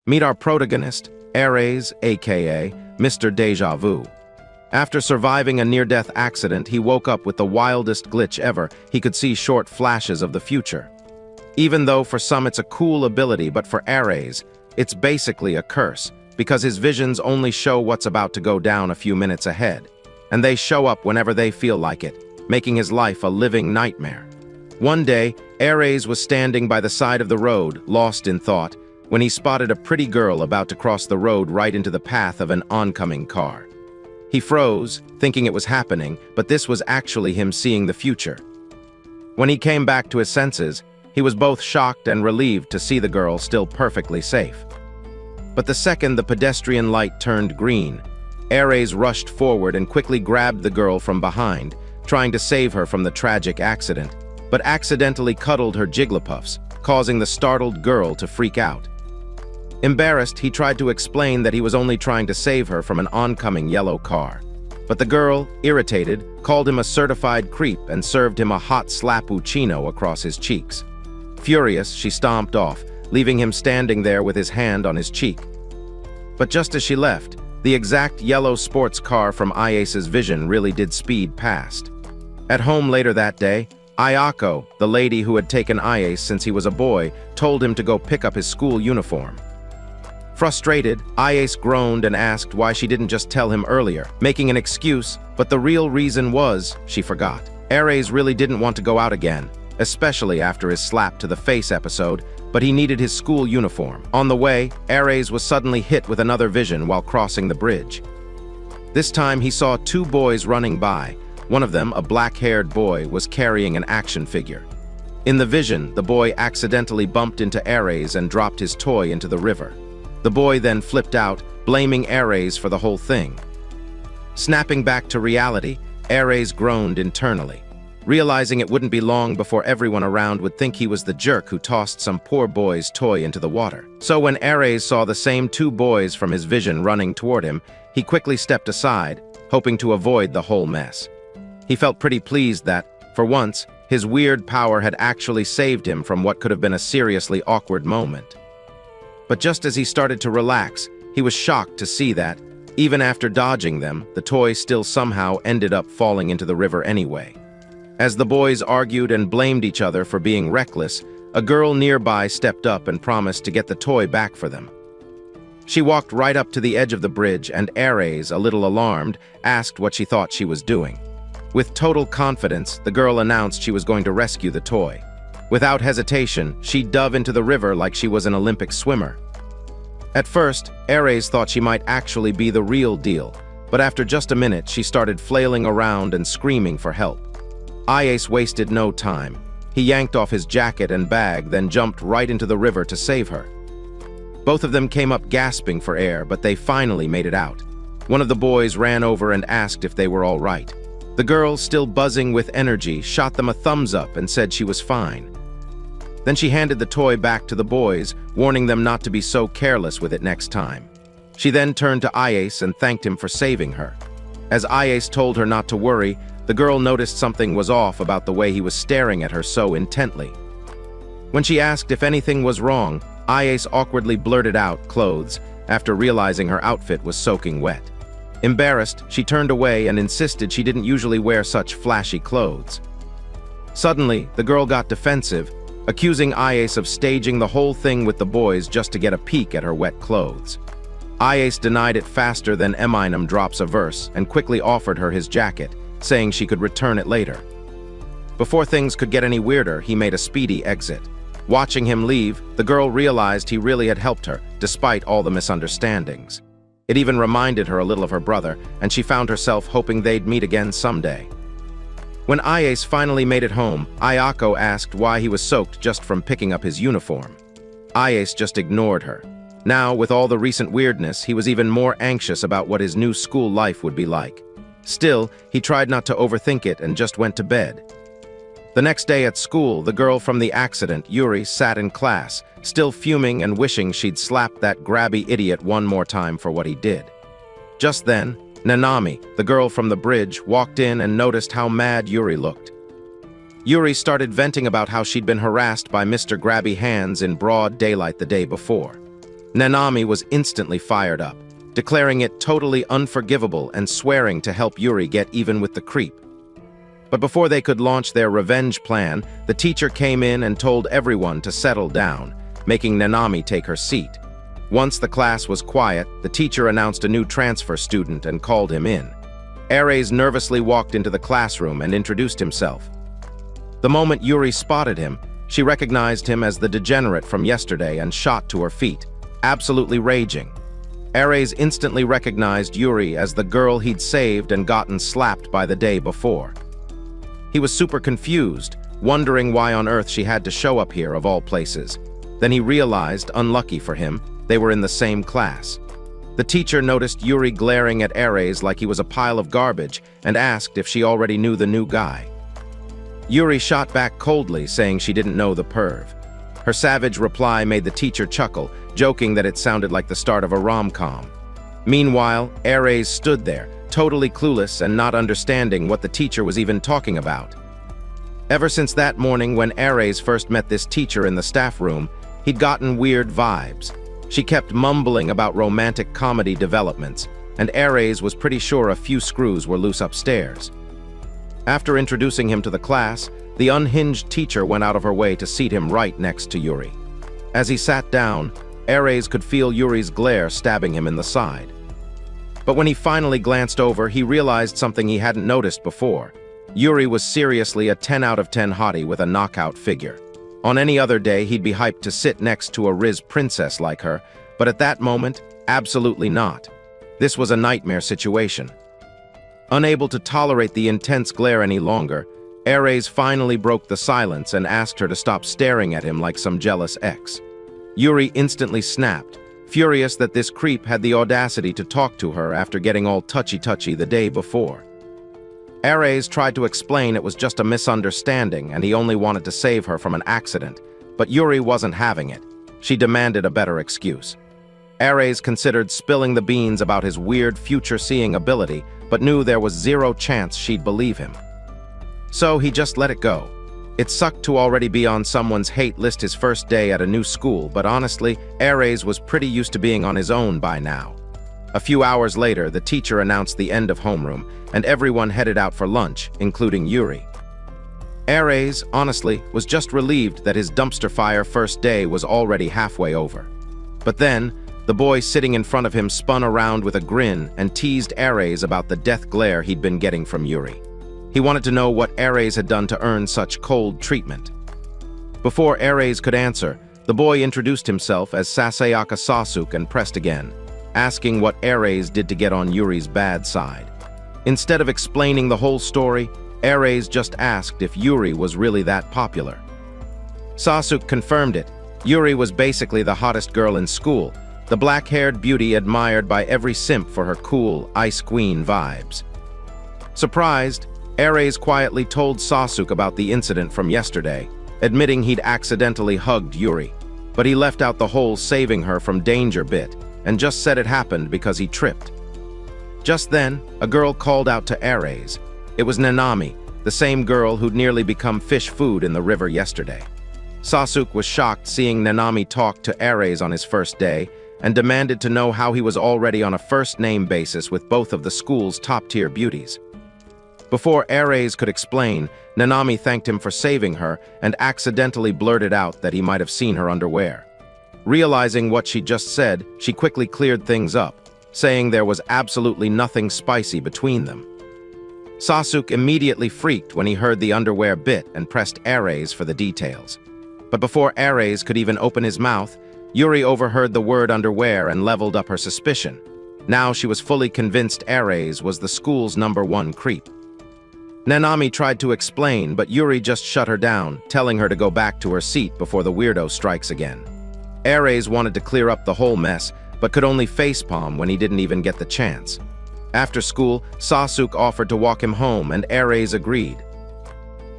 Meet our protagonist, Ares, aka Mr. Deja Vu. After surviving a near-death accident, he woke up with the wildest glitch ever. He could see short flashes of the future. Even though for some it's a cool ability, but for Ares, it's basically a curse, because his visions only show what's about to go down a few minutes ahead, and they show up whenever they feel like it, making his life a living nightmare. One day, Ares was standing by the side of the road, lost in thought, when he spotted a pretty girl about to cross the road right into the path of an oncoming car. He froze, thinking it was happening, but this was actually him seeing the future. When he came back to his senses, he was both shocked and relieved to see the girl still perfectly safe. But the second the pedestrian light turned green, Ares rushed forward and quickly grabbed the girl from behind, trying to save her from the tragic accident, but accidentally cuddled her jigglypuffs, causing the startled girl to freak out. Embarrassed, he tried to explain that he was only trying to save her from an oncoming yellow car. But the girl, irritated, called him a certified creep and served him a hot slappuccino across his cheeks. Furious, she stomped off, leaving him standing there with his hand on his cheek. But just as she left, the exact yellow sports car from Ayase's vision really did speed past. At home later that day, Ayako, the lady who had taken Ayase since he was a boy, told him to go pick up his school uniform. Frustrated, Ayase groaned and asked why she didn't just tell him earlier, making an excuse, but the real reason was she forgot. Ares really didn't want to go out again, especially after his slap to the face episode, but he needed his school uniform. On the way, Ares was suddenly hit with another vision while crossing the bridge. This time he saw two boys running by. One of them, a black-haired boy, was carrying an action figure. In the vision, the boy accidentally bumped into Ares and dropped his toy into the river. The boy then flipped out, blaming Ares for the whole thing. Snapping back to reality, Ares groaned internally, realizing it wouldn't be long before everyone around would think he was the jerk who tossed some poor boy's toy into the water. So when Ares saw the same two boys from his vision running toward him, he quickly stepped aside, hoping to avoid the whole mess. He felt pretty pleased that, for once, his weird power had actually saved him from what could have been a seriously awkward moment. But just as he started to relax, he was shocked to see that, even after dodging them, the toy still somehow ended up falling into the river anyway. As the boys argued and blamed each other for being reckless, a girl nearby stepped up and promised to get the toy back for them. She walked right up to the edge of the bridge, and Ares, a little alarmed, asked what she thought she was doing. With total confidence, the girl announced she was going to rescue the toy. Without hesitation, she dove into the river like she was an Olympic swimmer. At first, Ares thought she might actually be the real deal, but after just a minute, she started flailing around and screaming for help. Ayase wasted no time. He yanked off his jacket and bag, then jumped right into the river to save her. Both of them came up gasping for air, but they finally made it out. One of the boys ran over and asked if they were all right. The girl, still buzzing with energy, shot them a thumbs up and said she was fine. Then she handed the toy back to the boys, warning them not to be so careless with it next time. She then turned to Ayase and thanked him for saving her. As Ayase told her not to worry, the girl noticed something was off about the way he was staring at her so intently. When she asked if anything was wrong, Ayase awkwardly blurted out clothes after realizing her outfit was soaking wet. Embarrassed, she turned away and insisted she didn't usually wear such flashy clothes. Suddenly, the girl got defensive, accusing Ayase of staging the whole thing with the boys just to get a peek at her wet clothes. Ayase denied it faster than Eminem drops a verse and quickly offered her his jacket, saying she could return it later. Before things could get any weirder, he made a speedy exit. Watching him leave, the girl realized he really had helped her, despite all the misunderstandings. It even reminded her a little of her brother, and she found herself hoping they'd meet again someday. When Ayase finally made it home, Ayako asked why he was soaked just from picking up his uniform. Ayase just ignored her. Now, with all the recent weirdness, he was even more anxious about what his new school life would be like. Still, he tried not to overthink it and just went to bed. The next day at school, the girl from the accident, Yuri, sat in class, still fuming and wishing she'd slapped that grabby idiot one more time for what he did. Just then, Nanami, the girl from the bridge, walked in and noticed how mad Yuri looked. Yuri started venting about how she'd been harassed by Mr. Grabby Hands in broad daylight the day before. Nanami was instantly fired up, declaring it totally unforgivable and swearing to help Yuri get even with the creep. But before they could launch their revenge plan, the teacher came in and told everyone to settle down, making Nanami take her seat. Once the class was quiet, the teacher announced a new transfer student and called him in. Ares nervously walked into the classroom and introduced himself. The moment Yuri spotted him, she recognized him as the degenerate from yesterday and shot to her feet, absolutely raging. Ares instantly recognized Yuri as the girl he'd saved and gotten slapped by the day before. He was super confused, wondering why on earth she had to show up here of all places. Then he realized, unlucky for him, they were in the same class. The teacher noticed Yuri glaring at Ares like he was a pile of garbage and asked if she already knew the new guy. Yuri shot back coldly, saying she didn't know the perv. Her savage reply made the teacher chuckle, joking that it sounded like the start of a rom-com. Meanwhile, Ares stood there, totally clueless and not understanding what the teacher was even talking about. Ever since that morning when Ares first met this teacher in the staff room, he'd gotten weird vibes. She kept mumbling about romantic comedy developments, and Ares was pretty sure a few screws were loose upstairs. After introducing him to the class, the unhinged teacher went out of her way to seat him right next to Yuri. As he sat down, Ares could feel Yuri's glare stabbing him in the side. But when he finally glanced over, he realized something he hadn't noticed before. Yuri was seriously a 10 out of 10 hottie with a knockout figure. On any other day, he'd be hyped to sit next to a Riz princess like her, but at that moment, absolutely not. This was a nightmare situation. Unable to tolerate the intense glare any longer, Ares finally broke the silence and asked her to stop staring at him like some jealous ex. Yuri instantly snapped, furious that this creep had the audacity to talk to her after getting all touchy-touchy the day before. Ares tried to explain it was just a misunderstanding and he only wanted to save her from an accident, but Yuri wasn't having it. She demanded a better excuse. Ares considered spilling the beans about his weird future-seeing ability, but knew there was zero chance she'd believe him. So he just let it go. It sucked to already be on someone's hate list his first day at a new school, but honestly, Ares was pretty used to being on his own by now. A few hours later, the teacher announced the end of homeroom, and everyone headed out for lunch, including Yuri. Ares, honestly, was just relieved that his dumpster fire first day was already halfway over. But then, the boy sitting in front of him spun around with a grin and teased Ares about the death glare he'd been getting from Yuri. He wanted to know what Ares had done to earn such cold treatment. Before Ares could answer, the boy introduced himself as Sasayaka Sasuke and pressed again, asking what Ares did to get on Yuri's bad side. Instead of explaining the whole story, Ares just asked if Yuri was really that popular. Sasuke confirmed it. Yuri was basically the hottest girl in school, the black-haired beauty admired by every simp for her cool, Ice Queen vibes. Surprised, Ares quietly told Sasuke about the incident from yesterday, admitting he'd accidentally hugged Yuri, but he left out the whole saving her from danger bit and just said it happened because he tripped. Just then, a girl called out to Ares. It was Nanami, the same girl who'd nearly become fish food in the river yesterday. Sasuke was shocked seeing Nanami talk to Ares on his first day and demanded to know how he was already on a first-name basis with both of the school's top-tier beauties. Before Ares could explain, Nanami thanked him for saving her and accidentally blurted out that he might have seen her underwear. Realizing what she just said, she quickly cleared things up, saying there was absolutely nothing spicy between them. Sasuke immediately freaked when he heard the underwear bit and pressed Ares for the details. But before Ares could even open his mouth, Yuri overheard the word underwear and leveled up her suspicion. Now she was fully convinced Ares was the school's #1 creep. Nanami tried to explain, but Yuri just shut her down, telling her to go back to her seat before the weirdo strikes again. Ares wanted to clear up the whole mess, but could only facepalm when he didn't even get the chance. After school, Sasuke offered to walk him home, and Ares agreed.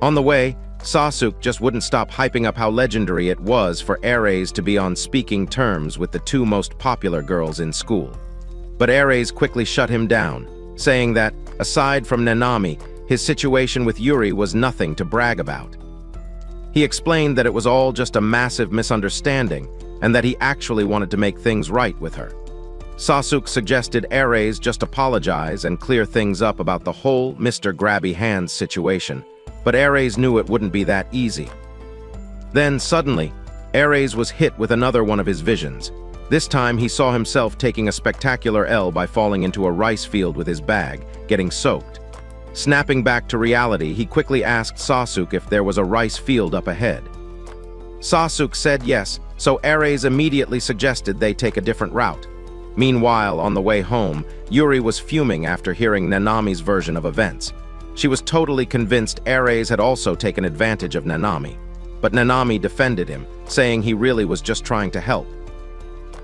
On the way, Sasuke just wouldn't stop hyping up how legendary it was for Ares to be on speaking terms with the two most popular girls in school. But Ares quickly shut him down, saying that, aside from Nanami, his situation with Yuri was nothing to brag about. He explained that it was all just a massive misunderstanding, and that he actually wanted to make things right with her. Sasuke suggested Ares just apologize and clear things up about the whole Mr. Grabby Hands situation, but Ares knew it wouldn't be that easy. Then, suddenly, Ares was hit with another one of his visions. This time, he saw himself taking a spectacular L by falling into a rice field with his bag, getting soaked. Snapping back to reality, he quickly asked Sasuke if there was a rice field up ahead. Sasuke said yes, so Ares immediately suggested they take a different route. Meanwhile, on the way home, Yuri was fuming after hearing Nanami's version of events. She was totally convinced Ares had also taken advantage of Nanami. But Nanami defended him, saying he really was just trying to help.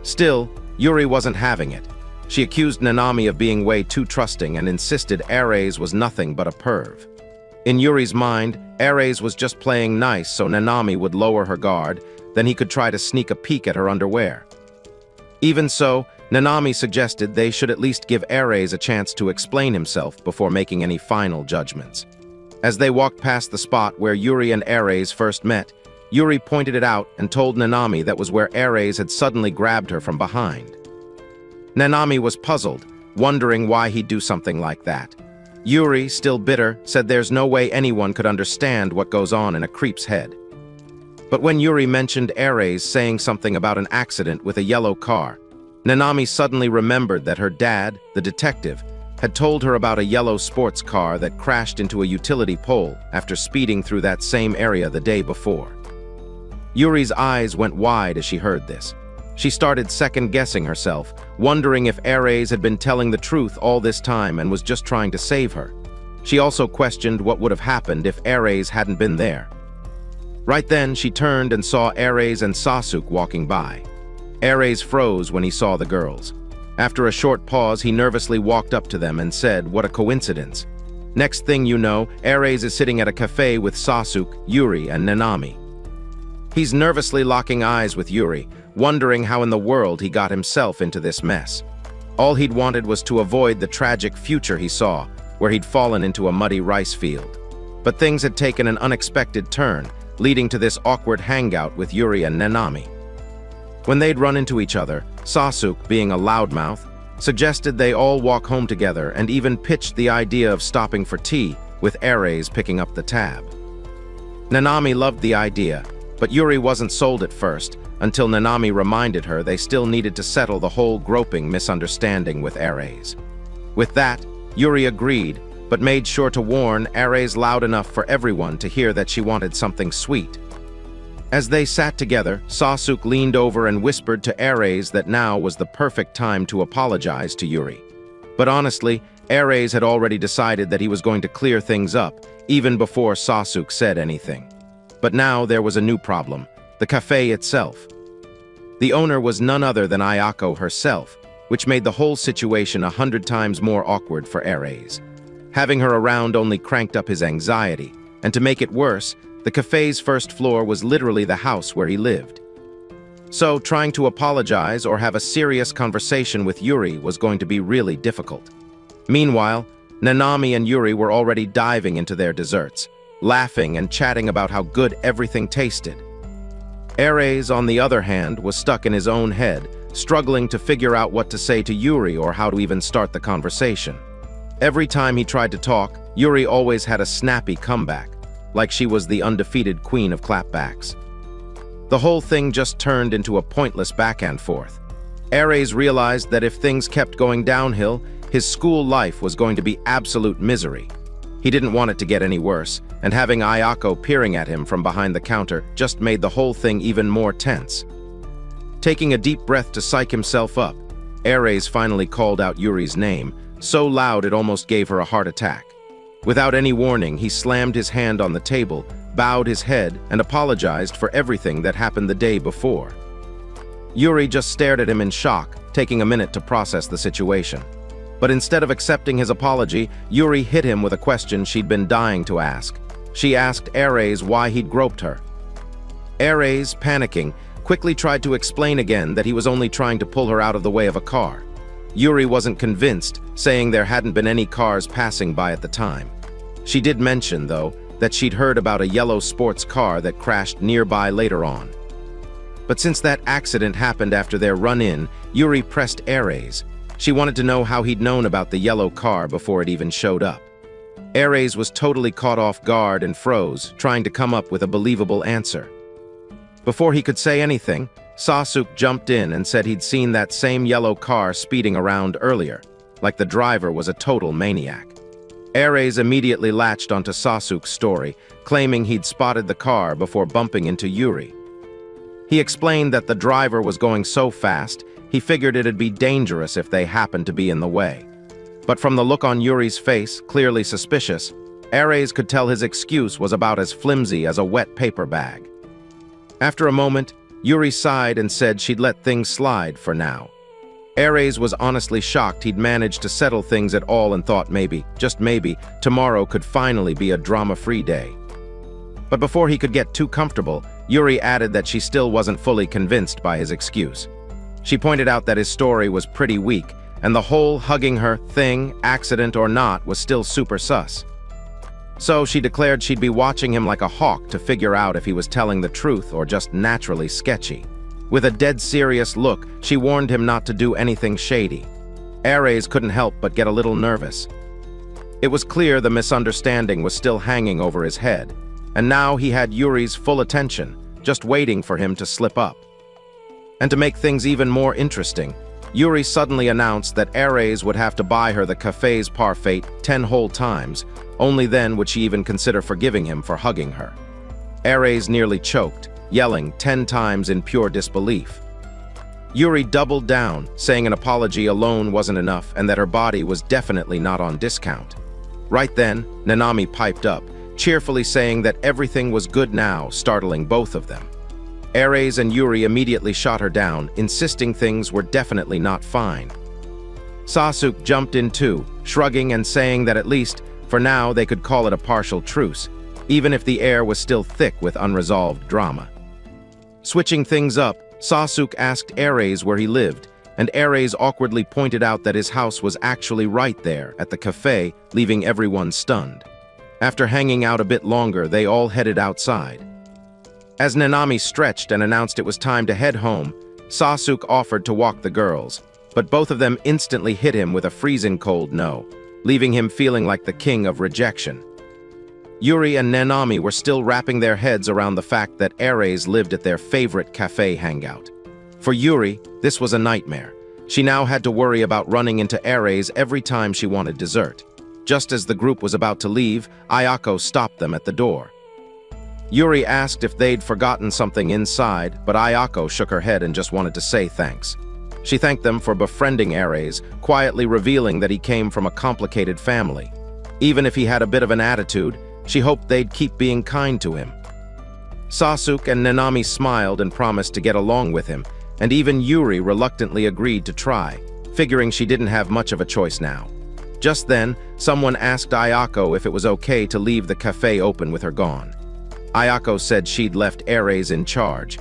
Still, Yuri wasn't having it. She accused Nanami of being way too trusting and insisted Ares was nothing but a perv. In Yuri's mind, Ares was just playing nice so Nanami would lower her guard, then he could try to sneak a peek at her underwear. Even so, Nanami suggested they should at least give Ares a chance to explain himself before making any final judgments. As they walked past the spot where Yuri and Ares first met, Yuri pointed it out and told Nanami that was where Ares had suddenly grabbed her from behind. Nanami was puzzled, wondering why he'd do something like that. Yuri, still bitter, said there's no way anyone could understand what goes on in a creep's head. But when Yuri mentioned Ares saying something about an accident with a yellow car, Nanami suddenly remembered that her dad, the detective, had told her about a yellow sports car that crashed into a utility pole after speeding through that same area the day before. Yuri's eyes went wide as she heard this. She started second-guessing herself, wondering if Ares had been telling the truth all this time and was just trying to save her. She also questioned what would have happened if Ares hadn't been there. Right then, she turned and saw Ares and Sasuke walking by. Ares froze when he saw the girls. After a short pause, he nervously walked up to them and said, "What a coincidence." Next thing you know, Ares is sitting at a cafe with Sasuke, Yuri, and Nanami. He's nervously locking eyes with Yuri, wondering how in the world he got himself into this mess. All he'd wanted was to avoid the tragic future he saw, where he'd fallen into a muddy rice field. But things had taken an unexpected turn, leading to this awkward hangout with Yuri and Nanami. When they'd run into each other, Sasuke, being a loudmouth, suggested they all walk home together and even pitched the idea of stopping for tea, with Ares picking up the tab. Nanami loved the idea, but Yuri wasn't sold at first, until Nanami reminded her they still needed to settle the whole groping misunderstanding with Ares. With that, Yuri agreed, but made sure to warn Ares loud enough for everyone to hear that she wanted something sweet. As they sat together, Sasuke leaned over and whispered to Ares that now was the perfect time to apologize to Yuri. But honestly, Ares had already decided that he was going to clear things up, even before Sasuke said anything. But now there was a new problem: the cafe itself. The owner was none other than Ayako herself, which made the whole situation 100 times more awkward for Ares. Having her around only cranked up his anxiety, and to make it worse, the cafe's first floor was literally the house where he lived. So, trying to apologize or have a serious conversation with Yuri was going to be really difficult. Meanwhile, Nanami and Yuri were already diving into their desserts, laughing and chatting about how good everything tasted. Ares, on the other hand, was stuck in his own head, struggling to figure out what to say to Yuri or how to even start the conversation. Every time he tried to talk, Yuri always had a snappy comeback, like she was the undefeated queen of clapbacks. The whole thing just turned into a pointless back and forth. Ares realized that if things kept going downhill, his school life was going to be absolute misery. He didn't want it to get any worse, and having Ayako peering at him from behind the counter just made the whole thing even more tense. Taking a deep breath to psych himself up, Ares finally called out Yuri's name, so loud it almost gave her a heart attack. Without any warning, he slammed his hand on the table, bowed his head, and apologized for everything that happened the day before. Yuri just stared at him in shock, taking a minute to process the situation. But instead of accepting his apology, Yuri hit him with a question she'd been dying to ask. She asked Ares why he'd groped her. Ares, panicking, quickly tried to explain again that he was only trying to pull her out of the way of a car. Yuri wasn't convinced, saying there hadn't been any cars passing by at the time. She did mention, though, that she'd heard about a yellow sports car that crashed nearby later on. But since that accident happened after their run-in, Yuri pressed Ares. She wanted to know how he'd known about the yellow car before it even showed up. Ares was totally caught off guard and froze, trying to come up with a believable answer. Before he could say anything, Sasuke jumped in and said he'd seen that same yellow car speeding around earlier, like the driver was a total maniac. Ares immediately latched onto Sasuke's story, claiming he'd spotted the car before bumping into Yuri. He explained that the driver was going so fast, he figured it'd be dangerous if they happened to be in the way. But from the look on Yuri's face, clearly suspicious, Ares could tell his excuse was about as flimsy as a wet paper bag. After a moment, Yuri sighed and said she'd let things slide for now. Ares was honestly shocked he'd managed to settle things at all and thought maybe, just maybe, tomorrow could finally be a drama-free day. But before he could get too comfortable, Yuri added that she still wasn't fully convinced by his excuse. She pointed out that his story was pretty weak, and the whole hugging her thing, accident or not, was still super sus. So she declared she'd be watching him like a hawk to figure out if he was telling the truth or just naturally sketchy. With a dead serious look, she warned him not to do anything shady. Ares couldn't help but get a little nervous. It was clear the misunderstanding was still hanging over his head, and now he had Yuri's full attention, just waiting for him to slip up. And to make things even more interesting, Yuri suddenly announced that Ares would have to buy her the cafe's parfait 10 whole times. Only then would she even consider forgiving him for hugging her. Ares nearly choked, yelling 10 times in pure disbelief. Yuri doubled down, saying an apology alone wasn't enough and that her body was definitely not on discount. Right then, Nanami piped up, cheerfully saying that everything was good now, startling both of them. Ares and Yuri immediately shot her down, insisting things were definitely not fine. Sasuke jumped in too, shrugging and saying that at least, for now, they could call it a partial truce, even if the air was still thick with unresolved drama. Switching things up, Sasuke asked Ares where he lived, and Ares awkwardly pointed out that his house was actually right there at the cafe, leaving everyone stunned. After hanging out a bit longer, they all headed outside. As Nanami stretched and announced it was time to head home, Sasuke offered to walk the girls, but both of them instantly hit him with a freezing cold no, leaving him feeling like the king of rejection. Yuri and Nanami were still wrapping their heads around the fact that Ares lived at their favorite cafe hangout. For Yuri, this was a nightmare. She now had to worry about running into Ares every time she wanted dessert. Just as the group was about to leave, Ayako stopped them at the door. Yuri asked if they'd forgotten something inside, but Ayako shook her head and just wanted to say thanks. She thanked them for befriending Ares, quietly revealing that he came from a complicated family. Even if he had a bit of an attitude, she hoped they'd keep being kind to him. Sasuke and Nanami smiled and promised to get along with him, and even Yuri reluctantly agreed to try, figuring she didn't have much of a choice now. Just then, someone asked Ayako if it was okay to leave the cafe open with her gone. Ayako said she'd left Ares in charge.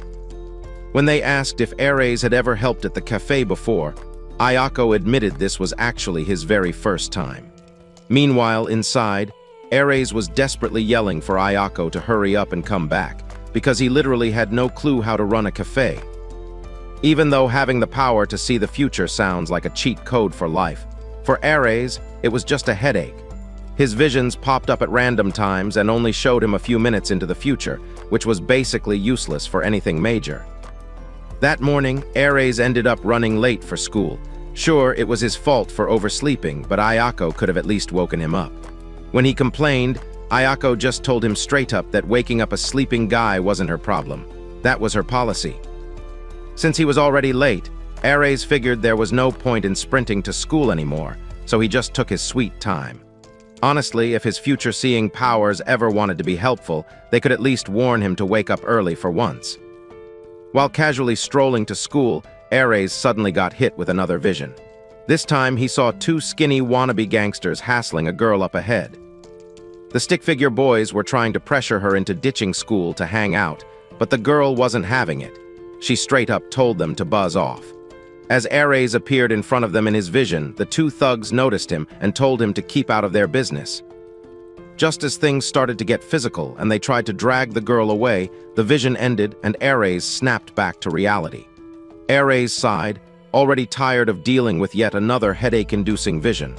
When they asked if Ares had ever helped at the cafe before, Ayako admitted this was actually his very first time. Meanwhile, inside, Ares was desperately yelling for Ayako to hurry up and come back, because he literally had no clue how to run a cafe. Even though having the power to see the future sounds like a cheat code for life, for Ares, it was just a headache. His visions popped up at random times and only showed him a few minutes into the future, which was basically useless for anything major. That morning, Ares ended up running late for school. Sure, it was his fault for oversleeping, but Ayako could have at least woken him up. When he complained, Ayako just told him straight up that waking up a sleeping guy wasn't her problem. That was her policy. Since he was already late, Ares figured there was no point in sprinting to school anymore, so he just took his sweet time. Honestly, if his future-seeing powers ever wanted to be helpful, they could at least warn him to wake up early for once. While casually strolling to school, Ares suddenly got hit with another vision. This time, he saw two skinny wannabe gangsters hassling a girl up ahead. The stick-figure boys were trying to pressure her into ditching school to hang out, but the girl wasn't having it. She straight up told them to buzz off. As Ares appeared in front of them in his vision, the two thugs noticed him and told him to keep out of their business. Just as things started to get physical and they tried to drag the girl away, the vision ended and Ares snapped back to reality. Ares sighed, already tired of dealing with yet another headache-inducing vision.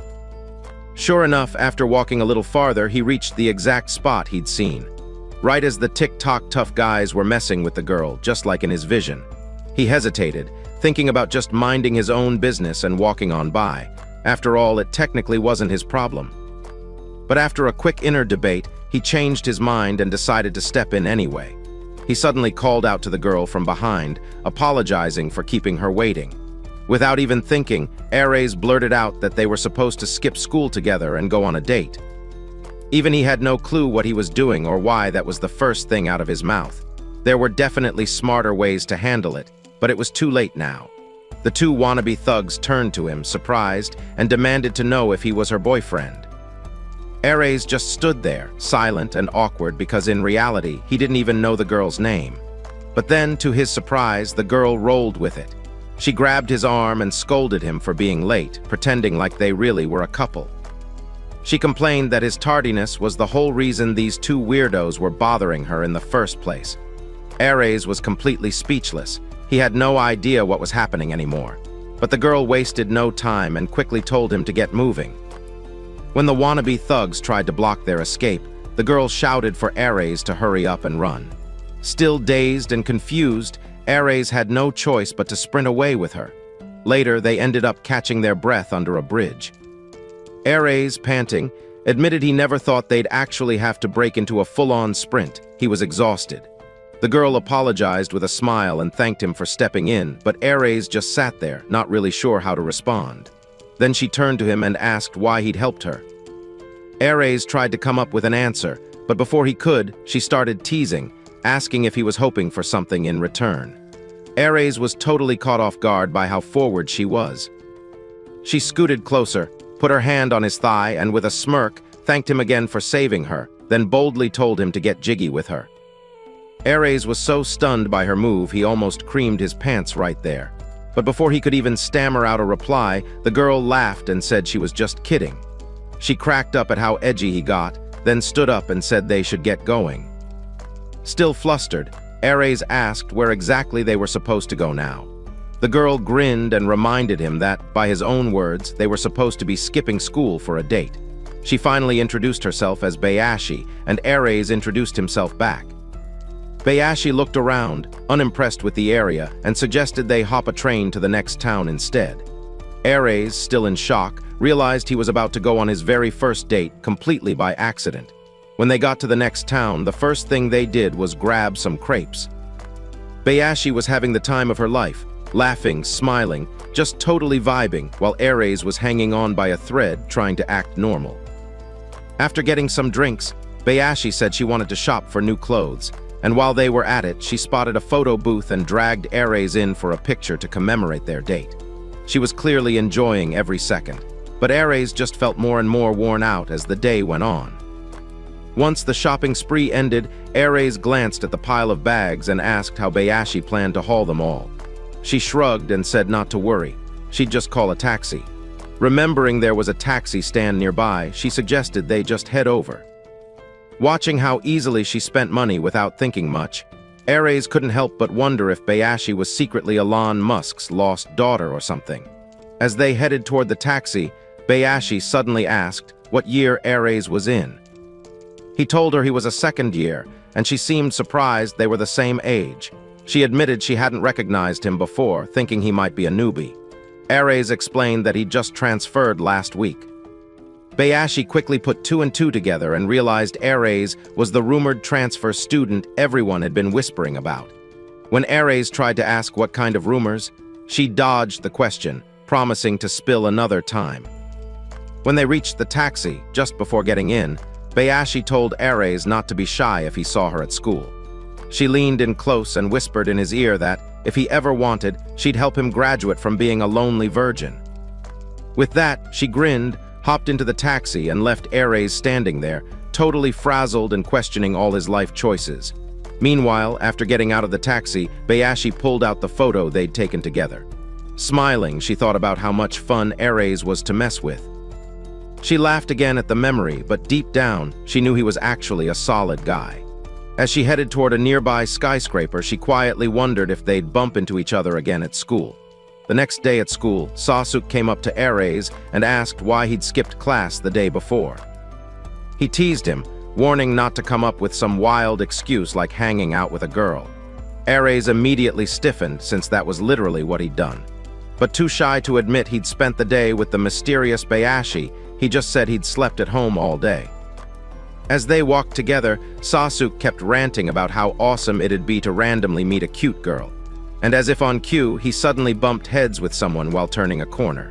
Sure enough, after walking a little farther, he reached the exact spot he'd seen. Right as the tick-tock tough guys were messing with the girl, just like in his vision. He hesitated, thinking about just minding his own business and walking on by. After all, it technically wasn't his problem. But after a quick inner debate, he changed his mind and decided to step in anyway. He suddenly called out to the girl from behind, apologizing for keeping her waiting. Without even thinking, Ares blurted out that they were supposed to skip school together and go on a date. Even he had no clue what he was doing or why that was the first thing out of his mouth. There were definitely smarter ways to handle it, but it was too late now. The two wannabe thugs turned to him, surprised, and demanded to know if he was her boyfriend. Ares just stood there, silent and awkward because in reality, he didn't even know the girl's name. But then, to his surprise, the girl rolled with it. She grabbed his arm and scolded him for being late, pretending like they really were a couple. She complained that his tardiness was the whole reason these two weirdos were bothering her in the first place. Ares was completely speechless. He had no idea what was happening anymore. But the girl wasted no time and quickly told him to get moving. When the wannabe thugs tried to block their escape, the girl shouted for Ares to hurry up and run. Still dazed and confused, Ares had no choice but to sprint away with her. Later, they ended up catching their breath under a bridge. Ares, panting, admitted he never thought they'd actually have to break into a full-on sprint. He was exhausted. The girl apologized with a smile and thanked him for stepping in, but Ares just sat there, not really sure how to respond. Then she turned to him and asked why he'd helped her. Ares tried to come up with an answer, but before he could, she started teasing, asking if he was hoping for something in return. Ares was totally caught off guard by how forward she was. She scooted closer, put her hand on his thigh, and with a smirk, thanked him again for saving her, then boldly told him to get jiggy with her. Ares was so stunned by her move, he almost creamed his pants right there. But before he could even stammer out a reply, the girl laughed and said she was just kidding. She cracked up at how edgy he got, then stood up and said they should get going. Still flustered, Ares asked where exactly they were supposed to go now. The girl grinned and reminded him that, by his own words, they were supposed to be skipping school for a date. She finally introduced herself as Bayashi, and Ares introduced himself back. Bayashi looked around, unimpressed with the area, and suggested they hop a train to the next town instead. Ares, still in shock, realized he was about to go on his very first date completely by accident. When they got to the next town, the first thing they did was grab some crepes. Bayashi was having the time of her life, laughing, smiling, just totally vibing, while Ares was hanging on by a thread, trying to act normal. After getting some drinks, Bayashi said she wanted to shop for new clothes, and while they were at it, she spotted a photo booth and dragged Ares in for a picture to commemorate their date. She was clearly enjoying every second, but Ares just felt more and more worn out as the day went on. Once the shopping spree ended, Ares glanced at the pile of bags and asked how Bayashi planned to haul them all. She shrugged and said not to worry, she'd just call a taxi. Remembering there was a taxi stand nearby, she suggested they just head over. Watching how easily she spent money without thinking much, Ares couldn't help but wonder if Bayashi was secretly Elon Musk's lost daughter or something. As they headed toward the taxi, Bayashi suddenly asked what year Ares was in. He told her he was a second year, and she seemed surprised they were the same age. She admitted she hadn't recognized him before, thinking he might be a newbie. Ares explained that he'd just transferred last week. Bayashi quickly put two and two together and realized Ares was the rumored transfer student everyone had been whispering about. When Ares tried to ask what kind of rumors, she dodged the question, promising to spill another time. When they reached the taxi, just before getting in, Bayashi told Ares not to be shy if he saw her at school. She leaned in close and whispered in his ear that, if he ever wanted, she'd help him graduate from being a lonely virgin. With that, she grinned, hopped into the taxi, and left Ares standing there, totally frazzled and questioning all his life choices. Meanwhile, after getting out of the taxi, Bayashi pulled out the photo they'd taken together. Smiling, she thought about how much fun Ares was to mess with. She laughed again at the memory, but deep down, she knew he was actually a solid guy. As she headed toward a nearby skyscraper, she quietly wondered if they'd bump into each other again at school. The next day at school, Sasuke came up to Ares and asked why he'd skipped class the day before. He teased him, warning not to come up with some wild excuse like hanging out with a girl. Ares immediately stiffened, since that was literally what he'd done. But too shy to admit he'd spent the day with the mysterious Bayashi, he just said he'd slept at home all day. As they walked together, Sasuke kept ranting about how awesome it'd be to randomly meet a cute girl. And as if on cue, he suddenly bumped heads with someone while turning a corner.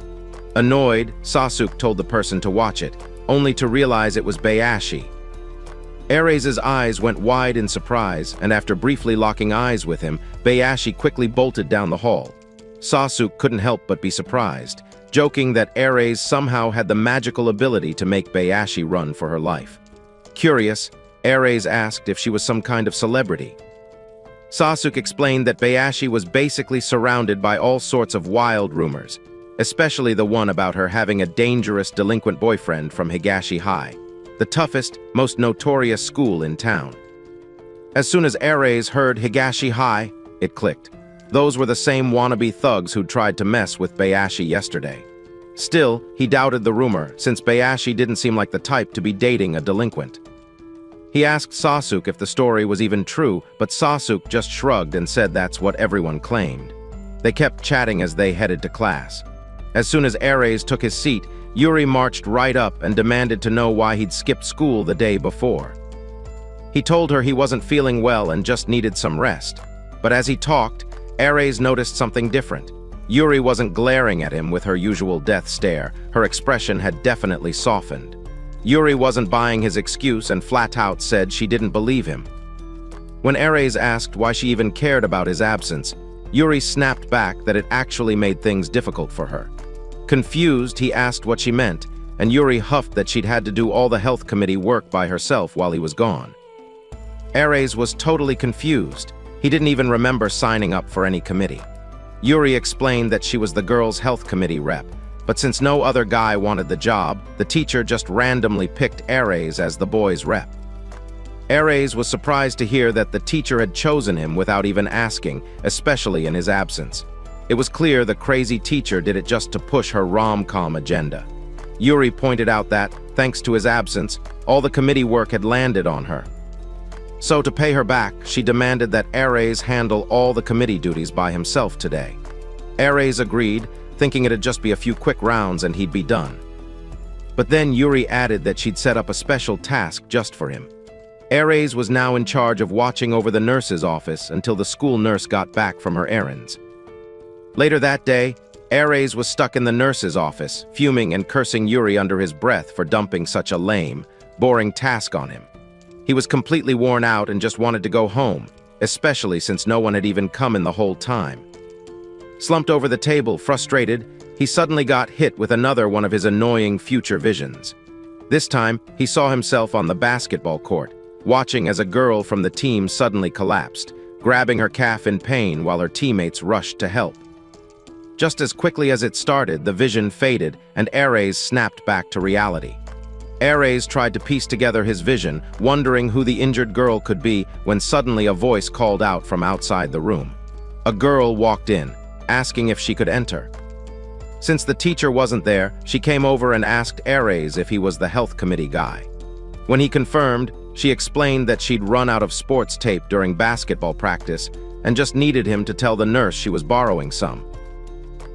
Annoyed, Sasuke told the person to watch it, only to realize it was Bayashi. Ares' eyes went wide in surprise, and after briefly locking eyes with him, Bayashi quickly bolted down the hall. Sasuke couldn't help but be surprised, joking that Ares somehow had the magical ability to make Bayashi run for her life. Curious, Ares asked if she was some kind of celebrity. Sasuke explained that Bayashi was basically surrounded by all sorts of wild rumors, especially the one about her having a dangerous delinquent boyfriend from Higashi High, the toughest, most notorious school in town. As soon as Ares heard Higashi High, it clicked. Those were the same wannabe thugs who'd tried to mess with Bayashi yesterday. Still, he doubted the rumor, since Bayashi didn't seem like the type to be dating a delinquent. He asked Sasuke if the story was even true, but Sasuke just shrugged and said that's what everyone claimed. They kept chatting as they headed to class. As soon as Ares took his seat, Yuri marched right up and demanded to know why he'd skipped school the day before. He told her he wasn't feeling well and just needed some rest. But as he talked, Ares noticed something different. Yuri wasn't glaring at him with her usual death stare. Her expression had definitely softened. Yuri wasn't buying his excuse and flat out said she didn't believe him. When Ares asked why she even cared about his absence, Yuri snapped back that it actually made things difficult for her. Confused, he asked what she meant, and Yuri huffed that she'd had to do all the health committee work by herself while he was gone. Ares was totally confused. He didn't even remember signing up for any committee. Yuri explained that she was the girls' health committee rep, but since no other guy wanted the job, the teacher just randomly picked Ares as the boys' rep. Ares was surprised to hear that the teacher had chosen him without even asking, especially in his absence. It was clear the crazy teacher did it just to push her rom-com agenda. Yuri pointed out that, thanks to his absence, all the committee work had landed on her. So to pay her back, she demanded that Ares handle all the committee duties by himself today. Ares agreed, thinking it'd just be a few quick rounds and he'd be done. But then Yuri added that she'd set up a special task just for him. Ares was now in charge of watching over the nurse's office until the school nurse got back from her errands. Later that day, Ares was stuck in the nurse's office, fuming and cursing Yuri under his breath for dumping such a lame, boring task on him. He was completely worn out and just wanted to go home, especially since no one had even come in the whole time. Slumped over the table, frustrated, he suddenly got hit with another one of his annoying future visions. This time, he saw himself on the basketball court, watching as a girl from the team suddenly collapsed, grabbing her calf in pain while her teammates rushed to help. Just as quickly as it started, the vision faded and Ares snapped back to reality. Ares tried to piece together his vision, wondering who the injured girl could be, when suddenly a voice called out from outside the room. A girl walked in, asking if she could enter. Since the teacher wasn't there, she came over and asked Ares if he was the health committee guy. When he confirmed, she explained that she'd run out of sports tape during basketball practice and just needed him to tell the nurse she was borrowing some.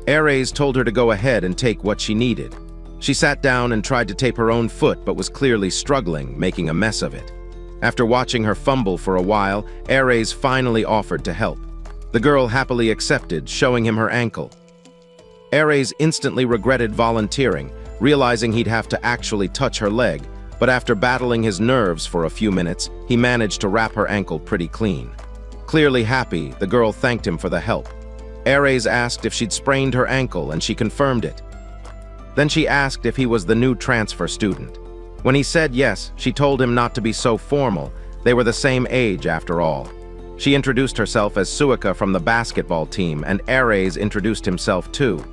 Ares told her to go ahead and take what she needed. She sat down and tried to tape her own foot but was clearly struggling, making a mess of it. After watching her fumble for a while, Ares finally offered to help. The girl happily accepted, showing him her ankle. Ares instantly regretted volunteering, realizing he'd have to actually touch her leg, but after battling his nerves for a few minutes, he managed to wrap her ankle pretty clean. Clearly happy, the girl thanked him for the help. Ares asked if she'd sprained her ankle, and she confirmed it. Then she asked if he was the new transfer student. When he said yes, she told him not to be so formal. They were the same age after all. She introduced herself as Suika from the basketball team, and Ares introduced himself too.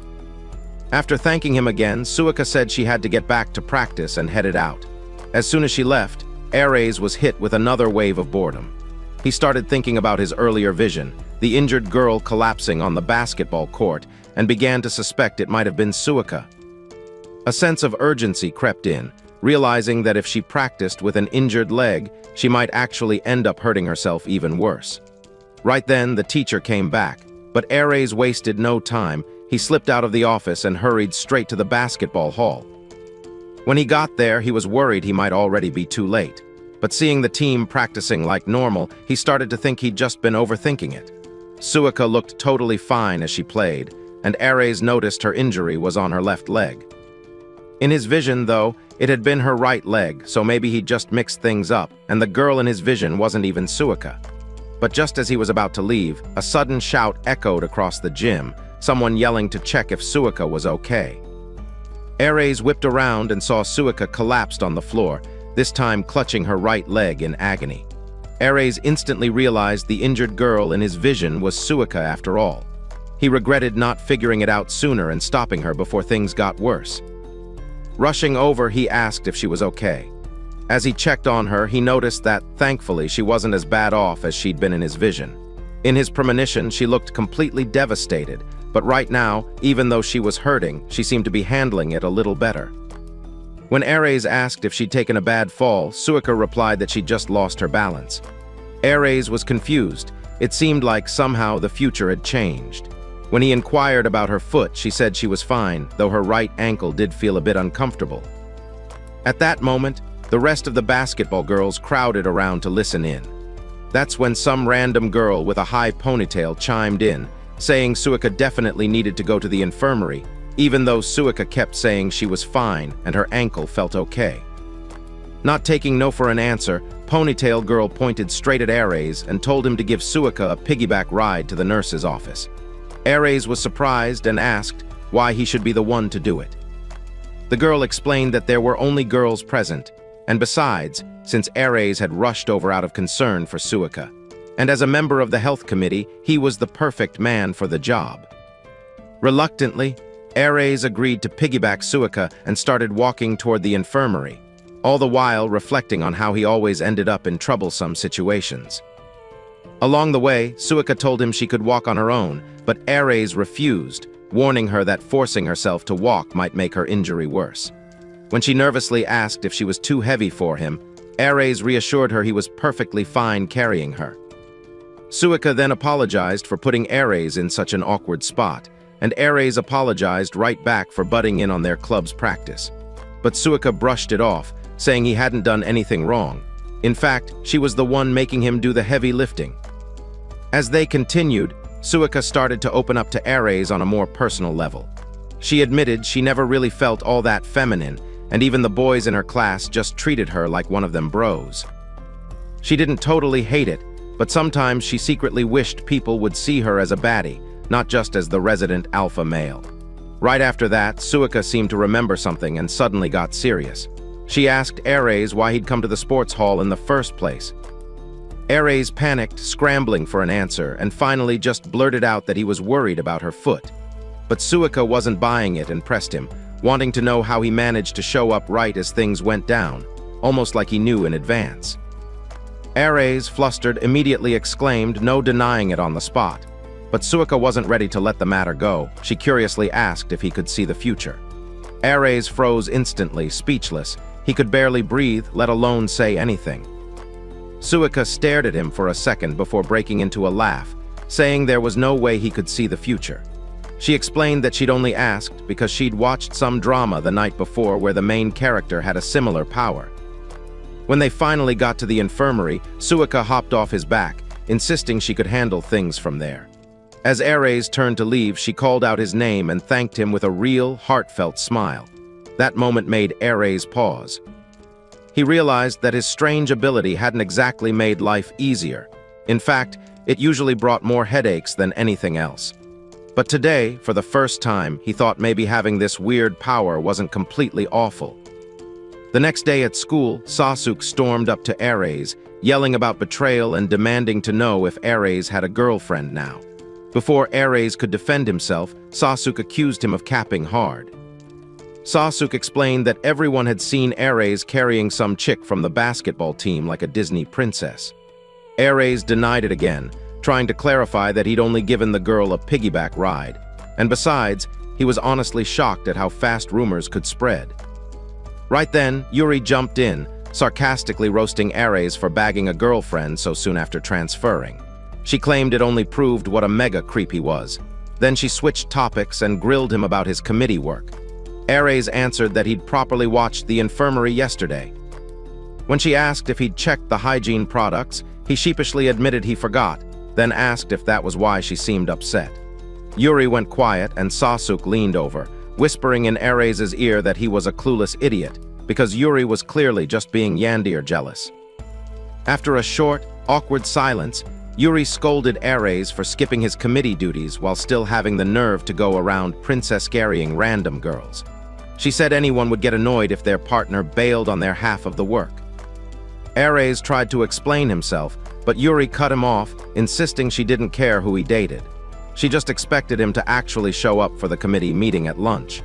After thanking him again, Suika said she had to get back to practice and headed out. As soon as she left, Ares was hit with another wave of boredom. He started thinking about his earlier vision, the injured girl collapsing on the basketball court, and began to suspect it might have been Suika. A sense of urgency crept in, realizing that if she practiced with an injured leg, she might actually end up hurting herself even worse. Right then, the teacher came back, but Ares wasted no time. He slipped out of the office and hurried straight to the basketball hall. When he got there, he was worried he might already be too late. But seeing the team practicing like normal, he started to think he'd just been overthinking it. Suika looked totally fine as she played, and Ares noticed her injury was on her left leg. In his vision, though, it had been her right leg, so maybe he just mixed things up, and the girl in his vision wasn't even Suika. But just as he was about to leave, a sudden shout echoed across the gym, someone yelling to check if Suika was okay. Ares whipped around and saw Suika collapsed on the floor, this time clutching her right leg in agony. Ares instantly realized the injured girl in his vision was Suika after all. He regretted not figuring it out sooner and stopping her before things got worse. Rushing over, he asked if she was okay. As he checked on her, he noticed that, thankfully, she wasn't as bad off as she'd been in his vision. In his premonition, she looked completely devastated, but right now, even though she was hurting, she seemed to be handling it a little better. When Ares asked if she'd taken a bad fall, Suika replied that she'd just lost her balance. Ares was confused. It seemed like somehow the future had changed. When he inquired about her foot, she said she was fine, though her right ankle did feel a bit uncomfortable. At that moment, the rest of the basketball girls crowded around to listen in. That's when some random girl with a high ponytail chimed in, saying Suika definitely needed to go to the infirmary, even though Suika kept saying she was fine and her ankle felt okay. Not taking no for an answer, Ponytail Girl pointed straight at Ares and told him to give Suika a piggyback ride to the nurse's office. Ares was surprised and asked why he should be the one to do it. The girl explained that there were only girls present, and besides, since Ares had rushed over out of concern for Suika, and as a member of the health committee, he was the perfect man for the job. Reluctantly, Ares agreed to piggyback Suika and started walking toward the infirmary, all the while reflecting on how he always ended up in troublesome situations. Along the way, Suika told him she could walk on her own, but Ares refused, warning her that forcing herself to walk might make her injury worse. When she nervously asked if she was too heavy for him, Ares reassured her he was perfectly fine carrying her. Suika then apologized for putting Ares in such an awkward spot, and Ares apologized right back for butting in on their club's practice. But Suika brushed it off, saying he hadn't done anything wrong. In fact, she was the one making him do the heavy lifting. As they continued, Suika started to open up to Ares on a more personal level. She admitted she never really felt all that feminine, and even the boys in her class just treated her like one of them bros. She didn't totally hate it, but sometimes she secretly wished people would see her as a baddie, not just as the resident alpha male. Right after that, Suika seemed to remember something and suddenly got serious. She asked Ares why he'd come to the sports hall in the first place. Ares panicked, scrambling for an answer, and finally just blurted out that he was worried about her foot. But Suika wasn't buying it and pressed him, wanting to know how he managed to show up right as things went down, almost like he knew in advance. Ares, flustered, immediately exclaimed, no denying it on the spot. But Suika wasn't ready to let the matter go. She curiously asked if he could see the future. Ares froze instantly, speechless. He could barely breathe, let alone say anything. Suika stared at him for a second before breaking into a laugh, saying there was no way he could see the future. She explained that she'd only asked because she'd watched some drama the night before where the main character had a similar power. When they finally got to the infirmary, Suika hopped off his back, insisting she could handle things from there. As Ares turned to leave, she called out his name and thanked him with a real, heartfelt smile. That moment made Ares pause. He realized that his strange ability hadn't exactly made life easier. In fact, it usually brought more headaches than anything else. But today, for the first time, he thought maybe having this weird power wasn't completely awful. The next day at school, Sasuke stormed up to Ares, yelling about betrayal and demanding to know if Ares had a girlfriend now. Before Ares could defend himself, Sasuke accused him of capping hard. Sasuke explained that everyone had seen Ares carrying some chick from the basketball team like a Disney princess. Ares denied it again, trying to clarify that he'd only given the girl a piggyback ride. And besides, he was honestly shocked at how fast rumors could spread. Right then, Yuri jumped in, sarcastically roasting Ares for bagging a girlfriend so soon after transferring. She claimed it only proved what a mega creep he was. Then she switched topics and grilled him about his committee work. Ares answered that he'd properly watched the infirmary yesterday. When she asked if he'd checked the hygiene products, he sheepishly admitted he forgot, then asked if that was why she seemed upset. Yuri went quiet and Sasuke leaned over, whispering in Ares' ear that he was a clueless idiot, because Yuri was clearly just being Yandir jealous. After a short, awkward silence, Yuri scolded Ares for skipping his committee duties while still having the nerve to go around princess-carrying random girls. She said anyone would get annoyed if their partner bailed on their half of the work. Ares tried to explain himself, but Yuri cut him off, insisting she didn't care who he dated. She just expected him to actually show up for the committee meeting at lunch.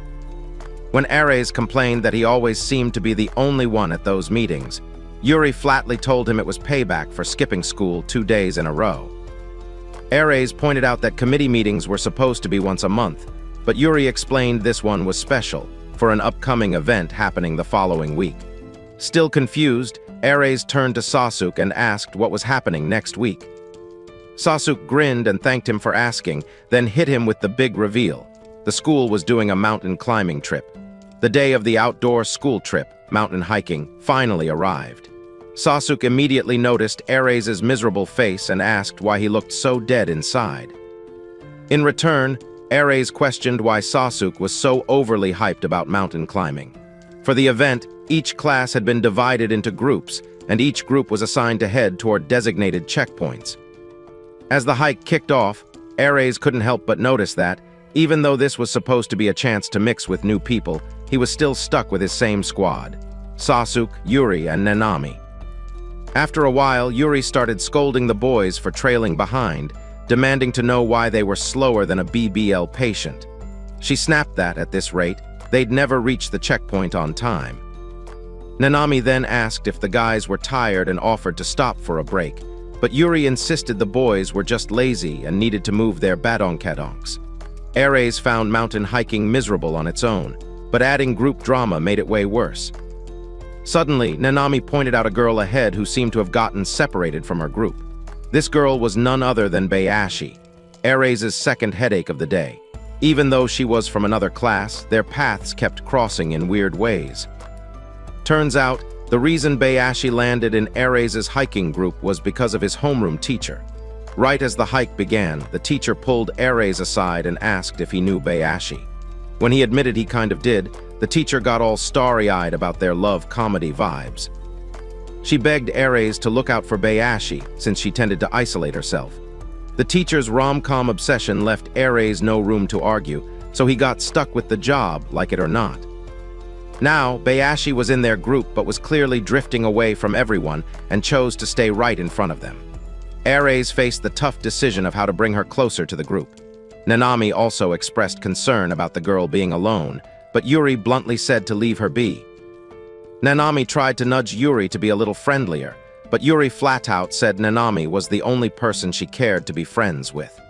When Ares complained that he always seemed to be the only one at those meetings, Yuri flatly told him it was payback for skipping school 2 days in a row. Ares pointed out that committee meetings were supposed to be once a month, but Yuri explained this one was special, for an upcoming event happening the following week. Still confused, Ares turned to Sasuke and asked what was happening next week. Sasuke grinned and thanked him for asking, then hit him with the big reveal. The school was doing a mountain climbing trip. The day of the outdoor school trip, mountain hiking, finally arrived. Sasuke immediately noticed Ares' miserable face and asked why he looked so dead inside. In return, Ares questioned why Sasuke was so overly hyped about mountain climbing. For the event, each class had been divided into groups, and each group was assigned to head toward designated checkpoints. As the hike kicked off, Ares couldn't help but notice that, even though this was supposed to be a chance to mix with new people, he was still stuck with his same squad: Sasuke, Yuri, and Nanami. After a while, Yuri started scolding the boys for trailing behind, demanding to know why they were slower than a BBL patient. She snapped that, at this rate, they'd never reach the checkpoint on time. Nanami then asked if the guys were tired and offered to stop for a break, but Yuri insisted the boys were just lazy and needed to move their badonkadonks. Ares found mountain hiking miserable on its own, but adding group drama made it way worse. Suddenly, Nanami pointed out a girl ahead who seemed to have gotten separated from her group. This girl was none other than Bayashi, Ares' second headache of the day. Even though she was from another class, their paths kept crossing in weird ways. Turns out, the reason Bayashi landed in Ares' hiking group was because of his homeroom teacher. Right as the hike began, the teacher pulled Ares aside and asked if he knew Bayashi. When he admitted he kind of did, the teacher got all starry-eyed about their love comedy vibes. She begged Ares to look out for Bayashi, since she tended to isolate herself. The teacher's rom-com obsession left Ares no room to argue, so he got stuck with the job, like it or not. Now, Bayashi was in their group but was clearly drifting away from everyone and chose to stay right in front of them. Ares faced the tough decision of how to bring her closer to the group. Nanami also expressed concern about the girl being alone, but Yuri bluntly said to leave her be. Nanami tried to nudge Yuri to be a little friendlier, but Yuri flat out said Nanami was the only person she cared to be friends with.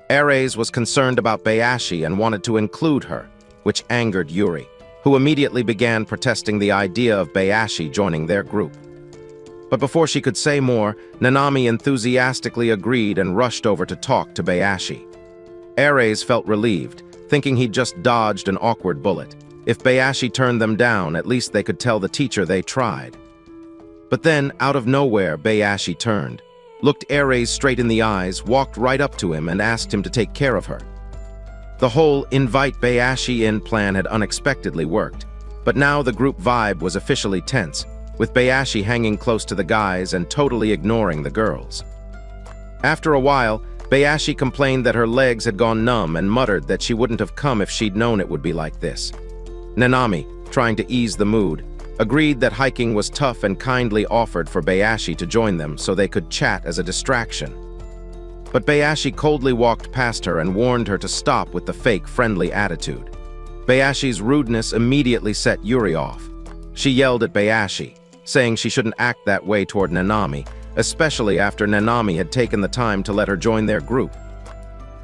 Ares was concerned about Bayashi and wanted to include her, which angered Yuri, who immediately began protesting the idea of Bayashi joining their group. But before she could say more, Nanami enthusiastically agreed and rushed over to talk to Bayashi. Ares felt relieved, thinking he'd just dodged an awkward bullet. If Bayashi turned them down, at least they could tell the teacher they tried. But then, out of nowhere, Bayashi turned, looked Ares straight in the eyes, walked right up to him and asked him to take care of her. The whole invite Bayashi in plan had unexpectedly worked, but now the group vibe was officially tense, with Bayashi hanging close to the guys and totally ignoring the girls. After a while, Bayashi complained that her legs had gone numb and muttered that she wouldn't have come if she'd known it would be like this. Nanami, trying to ease the mood, agreed that hiking was tough and kindly offered for Bayashi to join them so they could chat as a distraction. But Bayashi coldly walked past her and warned her to stop with the fake friendly attitude. Bayashi's rudeness immediately set Yuri off. She yelled at Bayashi, saying she shouldn't act that way toward Nanami, especially after Nanami had taken the time to let her join their group.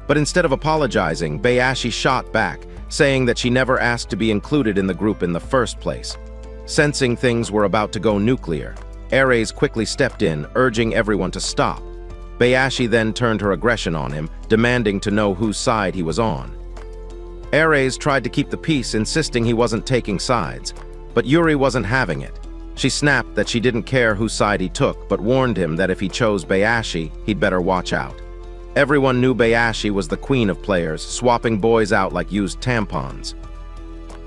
But instead of apologizing, Bayashi shot back, saying that she never asked to be included in the group in the first place. Sensing things were about to go nuclear, Ares quickly stepped in, urging everyone to stop. Bayashi then turned her aggression on him, demanding to know whose side he was on. Ares tried to keep the peace, insisting he wasn't taking sides, but Yuri wasn't having it. She snapped that she didn't care whose side he took, but warned him that if he chose Bayashi, he'd better watch out. Everyone knew Bayashi was the queen of players, swapping boys out like used tampons.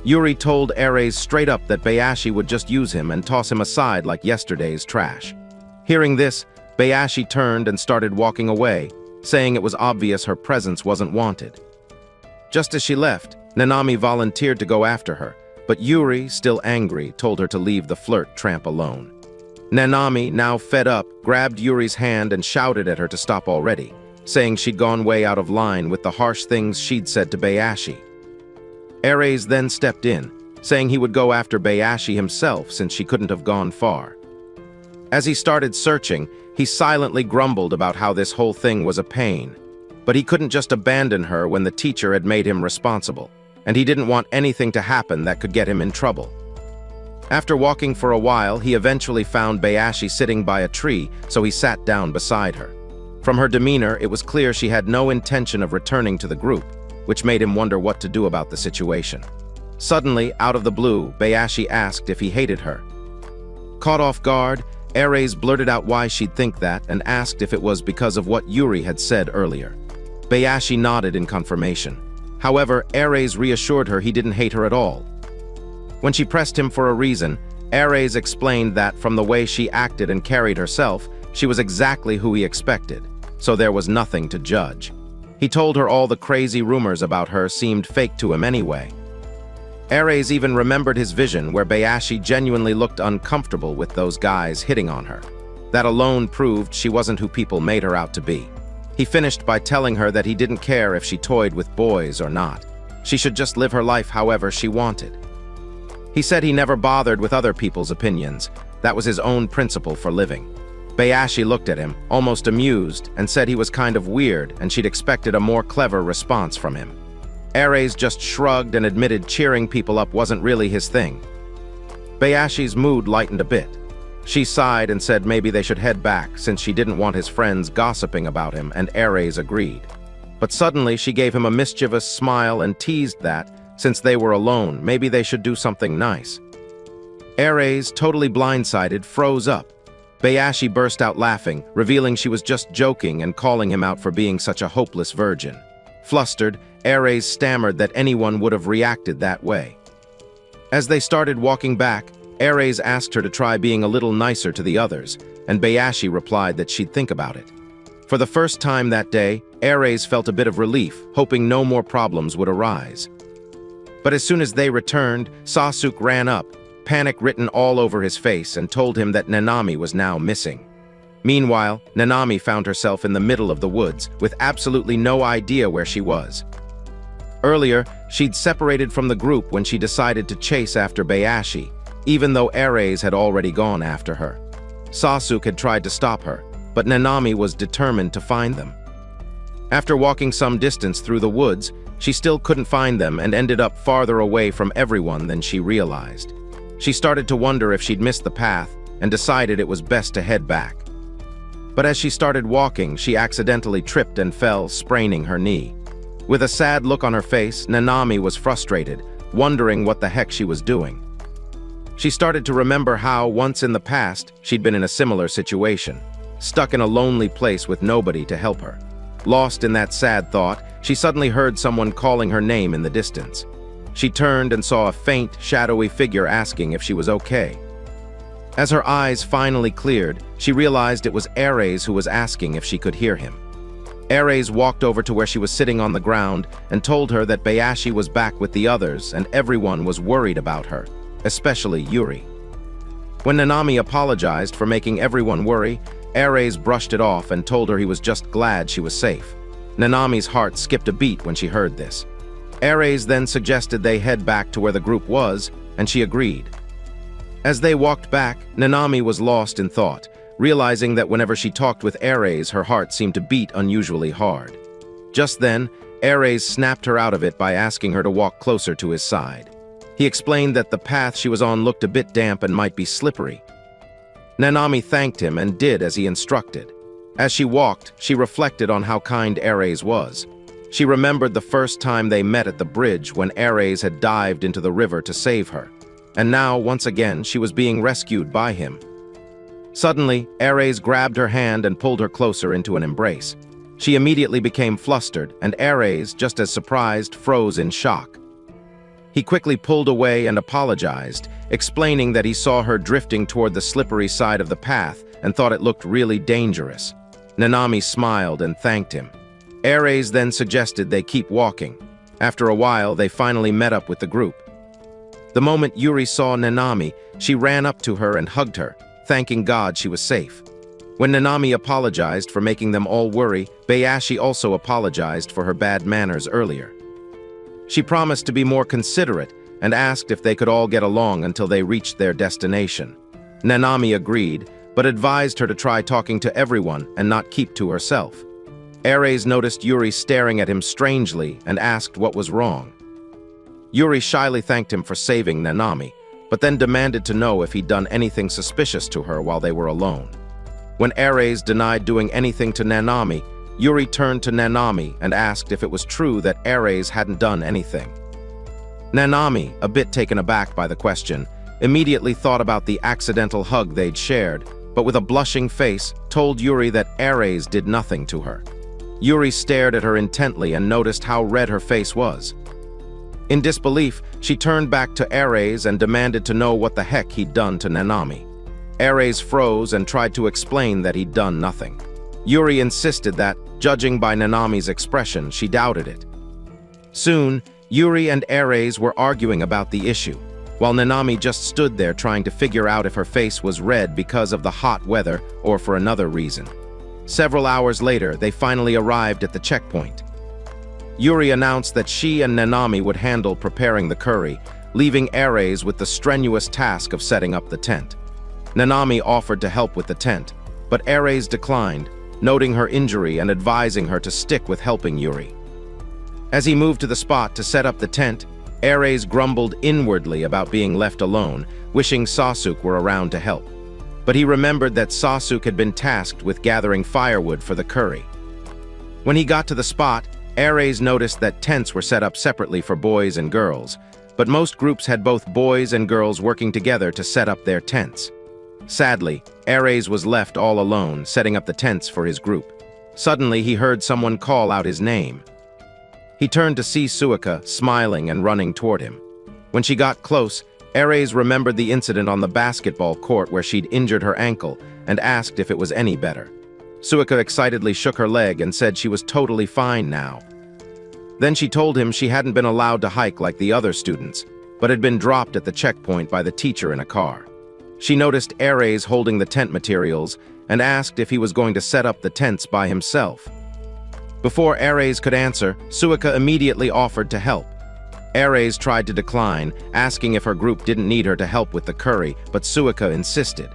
Yuri told Ares straight up that Bayashi would just use him and toss him aside like yesterday's trash. Hearing this, Bayashi turned and started walking away, saying it was obvious her presence wasn't wanted. Just as she left, Nanami volunteered to go after her, but Yuri, still angry, told her to leave the flirt tramp alone. Nanami, now fed up, grabbed Yuri's hand and shouted at her to stop already, saying she'd gone way out of line with the harsh things she'd said to Bayashi. Ares then stepped in, saying he would go after Bayashi himself since she couldn't have gone far. As he started searching, he silently grumbled about how this whole thing was a pain. But he couldn't just abandon her when the teacher had made him responsible, and he didn't want anything to happen that could get him in trouble. After walking for a while, he eventually found Bayashi sitting by a tree, so he sat down beside her. From her demeanor, it was clear she had no intention of returning to the group, which made him wonder what to do about the situation. Suddenly, out of the blue, Bayashi asked if he hated her. Caught off guard, Ares blurted out why she'd think that and asked if it was because of what Yuri had said earlier. Bayashi nodded in confirmation. However, Ares reassured her he didn't hate her at all. When she pressed him for a reason, Ares explained that from the way she acted and carried herself, she was exactly who he expected, so there was nothing to judge. He told her all the crazy rumors about her seemed fake to him anyway. Ares even remembered his vision where Bayashi genuinely looked uncomfortable with those guys hitting on her. That alone proved she wasn't who people made her out to be. He finished by telling her that he didn't care if she toyed with boys or not. She should just live her life however she wanted. He said he never bothered with other people's opinions. That was his own principle for living. Bayashi looked at him, almost amused, and said he was kind of weird and she'd expected a more clever response from him. Ares just shrugged and admitted cheering people up wasn't really his thing. Bayashi's mood lightened a bit. She sighed and said maybe they should head back since she didn't want his friends gossiping about him, and Ares agreed. But suddenly she gave him a mischievous smile and teased that, since they were alone, maybe they should do something nice. Ares, totally blindsided, froze up. Bayashi burst out laughing, revealing she was just joking and calling him out for being such a hopeless virgin. Flustered, Ares stammered that anyone would have reacted that way. As they started walking back, Ares asked her to try being a little nicer to the others, and Bayashi replied that she'd think about it. For the first time that day, Ares felt a bit of relief, hoping no more problems would arise. But as soon as they returned, Sasuke ran up, panic written all over his face, and told him that Nanami was now missing. Meanwhile, Nanami found herself in the middle of the woods, with absolutely no idea where she was. Earlier, she'd separated from the group when she decided to chase after Bayashi, even though Ares had already gone after her. Sasuke had tried to stop her, but Nanami was determined to find them. After walking some distance through the woods, she still couldn't find them and ended up farther away from everyone than she realized. She started to wonder if she'd missed the path and decided it was best to head back. But as she started walking, she accidentally tripped and fell, spraining her knee. With a sad look on her face, Nanami was frustrated, wondering what the heck she was doing. She started to remember how, once in the past, she'd been in a similar situation, stuck in a lonely place with nobody to help her. Lost in that sad thought, she suddenly heard someone calling her name in the distance. She turned and saw a faint, shadowy figure asking if she was okay. As her eyes finally cleared, she realized it was Ares who was asking if she could hear him. Ares walked over to where she was sitting on the ground and told her that Bayashi was back with the others and everyone was worried about her, especially Yuri. When Nanami apologized for making everyone worry, Ares brushed it off and told her he was just glad she was safe. Nanami's heart skipped a beat when she heard this. Ares then suggested they head back to where the group was, and she agreed. As they walked back, Nanami was lost in thought, realizing that whenever she talked with Ares, her heart seemed to beat unusually hard. Just then, Ares snapped her out of it by asking her to walk closer to his side. He explained that the path she was on looked a bit damp and might be slippery. Nanami thanked him and did as he instructed. As she walked, she reflected on how kind Ares was. She remembered the first time they met at the bridge when Ares had dived into the river to save her. And now, once again, she was being rescued by him. Suddenly, Ares grabbed her hand and pulled her closer into an embrace. She immediately became flustered, and Ares, just as surprised, froze in shock. He quickly pulled away and apologized, explaining that he saw her drifting toward the slippery side of the path and thought it looked really dangerous. Nanami smiled and thanked him. Ares then suggested they keep walking. After a while, they finally met up with the group. The moment Yuri saw Nanami, she ran up to her and hugged her, thanking God she was safe. When Nanami apologized for making them all worry, Bayashi also apologized for her bad manners earlier. She promised to be more considerate and asked if they could all get along until they reached their destination. Nanami agreed, but advised her to try talking to everyone and not keep to herself. Ares noticed Yuri staring at him strangely and asked what was wrong. Yuri shyly thanked him for saving Nanami, but then demanded to know if he'd done anything suspicious to her while they were alone. When Ares denied doing anything to Nanami, Yuri turned to Nanami and asked if it was true that Ares hadn't done anything. Nanami, a bit taken aback by the question, immediately thought about the accidental hug they'd shared, but with a blushing face, told Yuri that Ares did nothing to her. Yuri stared at her intently and noticed how red her face was. In disbelief, she turned back to Ares and demanded to know what the heck he'd done to Nanami. Ares froze and tried to explain that he'd done nothing. Yuri insisted that, judging by Nanami's expression, she doubted it. Soon, Yuri and Ares were arguing about the issue, while Nanami just stood there trying to figure out if her face was red because of the hot weather or for another reason. Several hours later, they finally arrived at the checkpoint. Yuri announced that she and Nanami would handle preparing the curry, leaving Ares with the strenuous task of setting up the tent. Nanami offered to help with the tent, but Ares declined, noting her injury and advising her to stick with helping Yuri. As he moved to the spot to set up the tent, Ares grumbled inwardly about being left alone, wishing Sasuke were around to help. But he remembered that Sasuke had been tasked with gathering firewood for the curry. When he got to the spot, Ares noticed that tents were set up separately for boys and girls, but most groups had both boys and girls working together to set up their tents. Sadly, Ares was left all alone, setting up the tents for his group. Suddenly, he heard someone call out his name. He turned to see Suika, smiling and running toward him. When she got close, Ares remembered the incident on the basketball court where she'd injured her ankle and asked if it was any better. Suika excitedly shook her leg and said she was totally fine now. Then she told him she hadn't been allowed to hike like the other students, but had been dropped at the checkpoint by the teacher in a car. She noticed Ares holding the tent materials and asked if he was going to set up the tents by himself. Before Ares could answer, Suika immediately offered to help. Ares tried to decline, asking if her group didn't need her to help with the curry, but Suika insisted.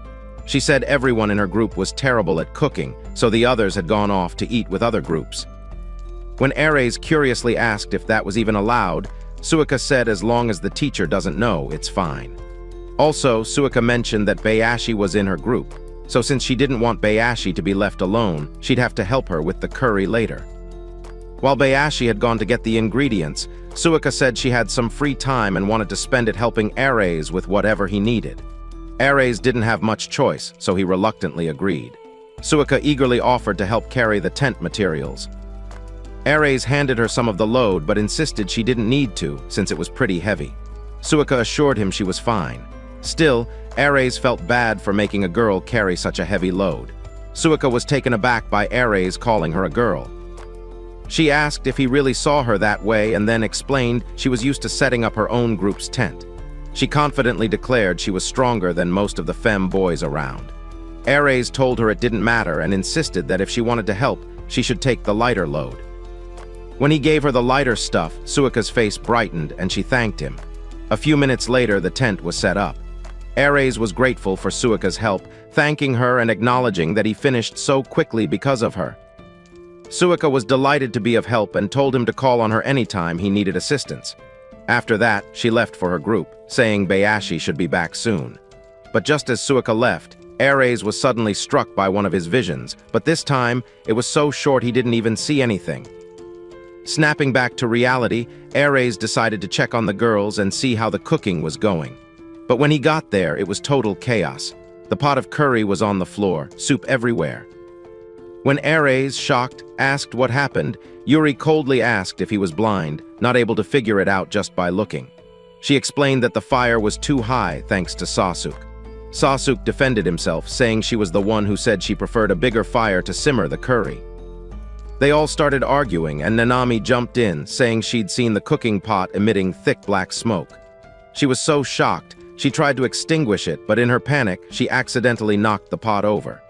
She said everyone in her group was terrible at cooking, so the others had gone off to eat with other groups. When Ares curiously asked if that was even allowed, Suika said as long as the teacher doesn't know, it's fine. Also, Suika mentioned that Bayashi was in her group, so since she didn't want Bayashi to be left alone, she'd have to help her with the curry later. While Bayashi had gone to get the ingredients, Suika said she had some free time and wanted to spend it helping Ares with whatever he needed. Ares didn't have much choice, so he reluctantly agreed. Suika eagerly offered to help carry the tent materials. Ares handed her some of the load but insisted she didn't need to, since it was pretty heavy. Suika assured him she was fine. Still, Ares felt bad for making a girl carry such a heavy load. Suika was taken aback by Ares calling her a girl. She asked if he really saw her that way and then explained she was used to setting up her own group's tent. She confidently declared she was stronger than most of the femme boys around. Ares told her it didn't matter and insisted that if she wanted to help, she should take the lighter load. When he gave her the lighter stuff, Suika's face brightened and she thanked him. A few minutes later, the tent was set up. Ares was grateful for Suika's help, thanking her and acknowledging that he finished so quickly because of her. Suika was delighted to be of help and told him to call on her anytime he needed assistance. After that, she left for her group, saying Bayashi should be back soon. But just as Suika left, Ares was suddenly struck by one of his visions, but this time, it was so short he didn't even see anything. Snapping back to reality, Ares decided to check on the girls and see how the cooking was going. But when he got there, it was total chaos. The pot of curry was on the floor, soup everywhere. When Ares, shocked, asked what happened, Yuri coldly asked if he was blind, not able to figure it out just by looking. She explained that the fire was too high thanks to Sasuke. Sasuke defended himself, saying she was the one who said she preferred a bigger fire to simmer the curry. They all started arguing, and Nanami jumped in, saying she'd seen the cooking pot emitting thick black smoke. She was so shocked, she tried to extinguish it, but in her panic, she accidentally knocked the pot over.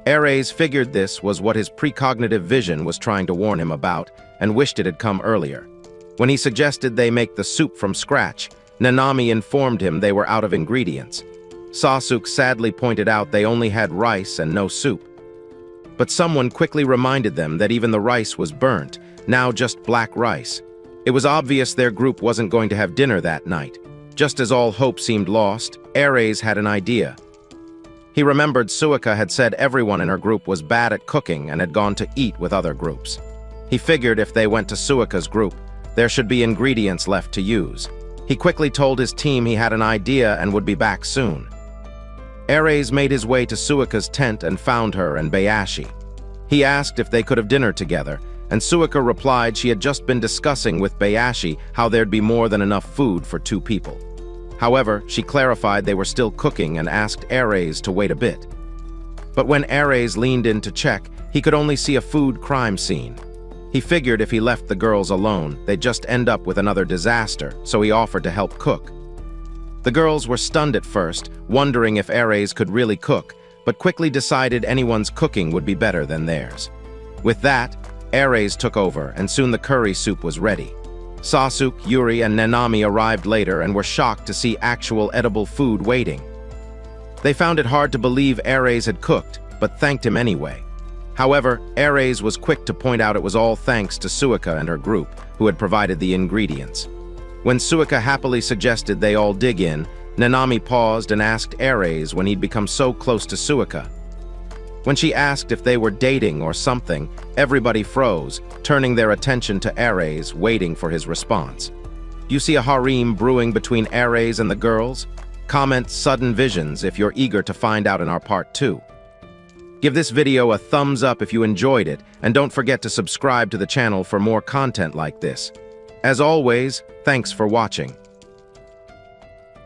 Ares figured this was what his precognitive vision was trying to warn him about, and wished it had come earlier. When he suggested they make the soup from scratch, Nanami informed him they were out of ingredients. Sasuke sadly pointed out they only had rice and no soup. But someone quickly reminded them that even the rice was burnt, now just black rice. It was obvious their group wasn't going to have dinner that night. Just as all hope seemed lost, Ares had an idea. He remembered Suika had said everyone in her group was bad at cooking and had gone to eat with other groups. He figured if they went to Suika's group, there should be ingredients left to use. He quickly told his team he had an idea and would be back soon. Ares made his way to Suika's tent and found her and Bayashi. He asked if they could have dinner together, and Suika replied she had just been discussing with Bayashi how there'd be more than enough food for 2 people. However, she clarified they were still cooking and asked Ares to wait a bit. But when Ares leaned in to check, he could only see a food crime scene. He figured if he left the girls alone, they'd just end up with another disaster, so he offered to help cook. The girls were stunned at first, wondering if Ares could really cook, but quickly decided anyone's cooking would be better than theirs. With that, Ares took over, and soon the curry soup was ready. Sasuke, Yuri, and Nanami arrived later and were shocked to see actual edible food waiting. They found it hard to believe Ares had cooked, but thanked him anyway. However, Ares was quick to point out it was all thanks to Suika and her group, who had provided the ingredients. When Suika happily suggested they all dig in, Nanami paused and asked Ares when he'd become so close to Suika. When she asked if they were dating or something, everybody froze, turning their attention to Ares, waiting for his response. You see a harem brewing between Ares and the girls? Comment sudden visions if you're eager to find out in our part 2. Give this video a thumbs up if you enjoyed it, and don't forget to subscribe to the channel for more content like this. As always, thanks for watching.